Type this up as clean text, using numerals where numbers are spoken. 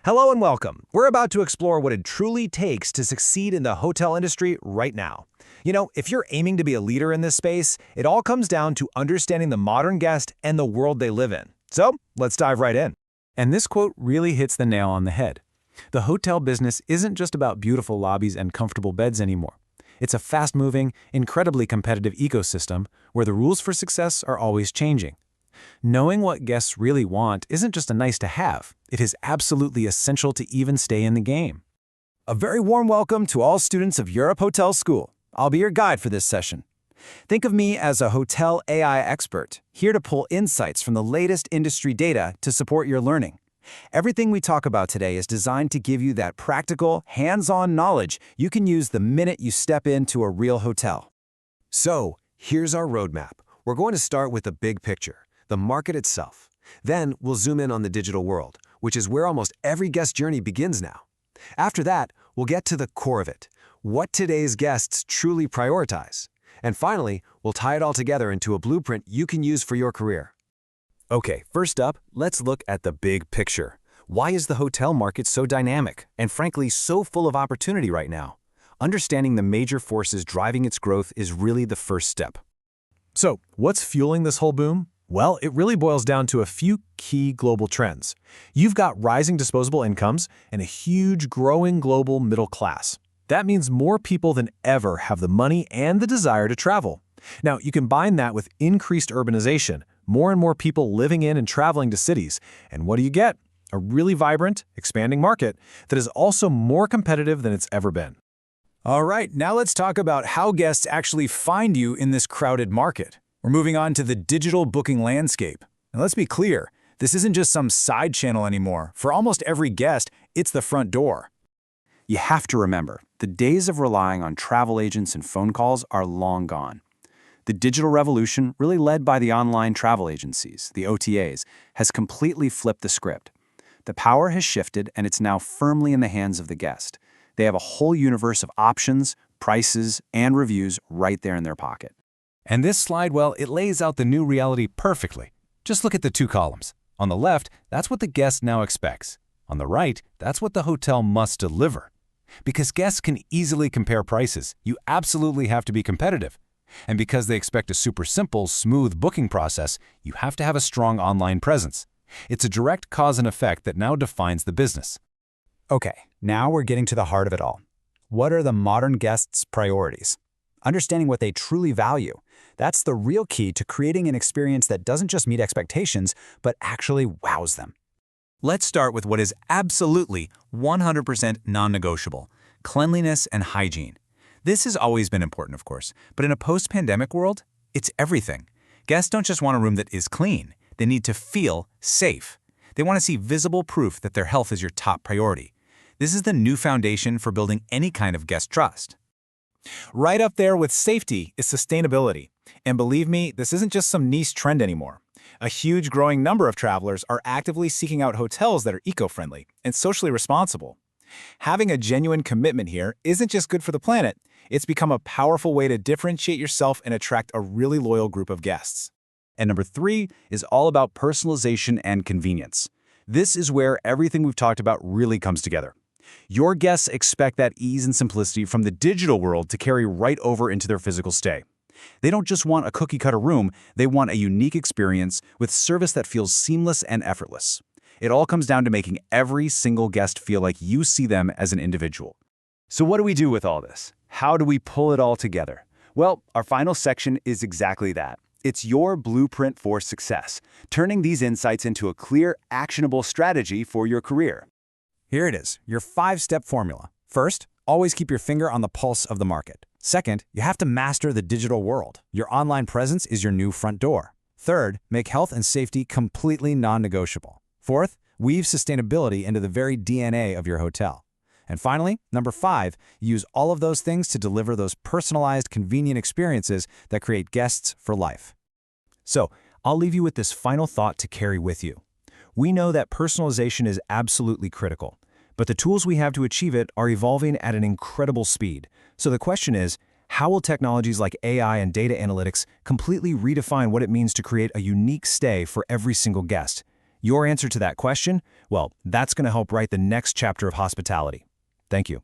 Hello and welcome. We're about to explore what it truly takes to succeed in the hotel industry right now. If you're aiming to be a leader in this space, it all comes down to understanding the modern guest and the world they live in. So, let's dive right in. And this quote really hits the nail on the head. The hotel business isn't just about beautiful lobbies and comfortable beds anymore. It's a fast-moving, incredibly competitive ecosystem where the rules for success are always changing. Knowing what guests really want isn't just a nice-to-have. It is absolutely essential to even stay in the game. A very warm welcome to all students of Europe Hotel School. I'll be your guide for this session. Think of me as a hotel AI expert, here to pull insights from the latest industry data to support your learning. Everything we talk about today is designed to give you that practical, hands-on knowledge you can use the minute you step into a real hotel. So, here's our roadmap. We're going to start with the big picture, the market itself. Then, we'll zoom in on the digital world, which is where almost every guest journey begins now. After that, we'll get to the core of it, what today's guests truly prioritize. And finally, we'll tie it all together into a blueprint you can use for your career. Okay, first up, let's look at the big picture. Why is the hotel market so dynamic and frankly so full of opportunity right now? Understanding the major forces driving its growth is really the first step. So, what's fueling this whole boom? Well, it really boils down to a few key global trends. You've got rising disposable incomes and a huge growing global middle class. That means more people than ever have the money and the desire to travel. Now, you combine that with increased urbanization, more and more people living in and traveling to cities, and what do you get? A really vibrant, expanding market that is also more competitive than it's ever been. All right, now let's talk about how guests actually find you in this crowded market. We're moving on to the digital booking landscape. And let's be clear, this isn't just some side channel anymore. For almost every guest, it's the front door. You have to remember, the days of relying on travel agents and phone calls are long gone. The digital revolution, really led by the online travel agencies, the OTAs, has completely flipped the script. The power has shifted and it's now firmly in the hands of the guest. They have a whole universe of options, prices, and reviews right there in their pocket. And this slide, well, it lays out the new reality perfectly. Just look at the two columns. On the left, that's what the guest now expects. On the right, that's what the hotel must deliver. Because guests can easily compare prices, you absolutely have to be competitive. And because they expect a super simple, smooth booking process, you have to have a strong online presence. It's a direct cause and effect that now defines the business. Okay, now we're getting to the heart of it all. What are the modern guests' priorities? Understanding what they truly value. That's the real key to creating an experience that doesn't just meet expectations, but actually wows them. Let's start with what is absolutely 100% non-negotiable: cleanliness and hygiene. This has always been important, of course, but in a post-pandemic world, it's everything. Guests don't just want a room that is clean. They need to feel safe. They want to see visible proof that their health is your top priority. This is the new foundation for building any kind of guest trust. Right up there with safety is sustainability. And believe me, this isn't just some niche trend anymore. A huge growing number of travelers are actively seeking out hotels that are eco-friendly and socially responsible. Having a genuine commitment here isn't just good for the planet, it's become a powerful way to differentiate yourself and attract a really loyal group of guests. And number 3 is all about personalization and convenience. This is where everything we've talked about really comes together. Your guests expect that ease and simplicity from the digital world to carry right over into their physical stay. They don't just want a cookie-cutter room, they want a unique experience with service that feels seamless and effortless. It all comes down to making every single guest feel like you see them as an individual. So what do we do with all this? How do we pull it all together? Well, our final section is exactly that. It's your blueprint for success, turning these insights into a clear, actionable strategy for your career. Here it is, your 5-step formula. First, always keep your finger on the pulse of the market. Second, you have to master the digital world. Your online presence is your new front door. Third, make health and safety completely non-negotiable. Fourth, weave sustainability into the very DNA of your hotel. And finally, number 5, use all of those things to deliver those personalized, convenient experiences that create guests for life. So, I'll leave you with this final thought to carry with you. We know that personalization is absolutely critical, but the tools we have to achieve it are evolving at an incredible speed. So the question is, how will technologies like AI and data analytics completely redefine what it means to create a unique stay for every single guest? Your answer to that question, well, that's going to help write the next chapter of hospitality. Thank you.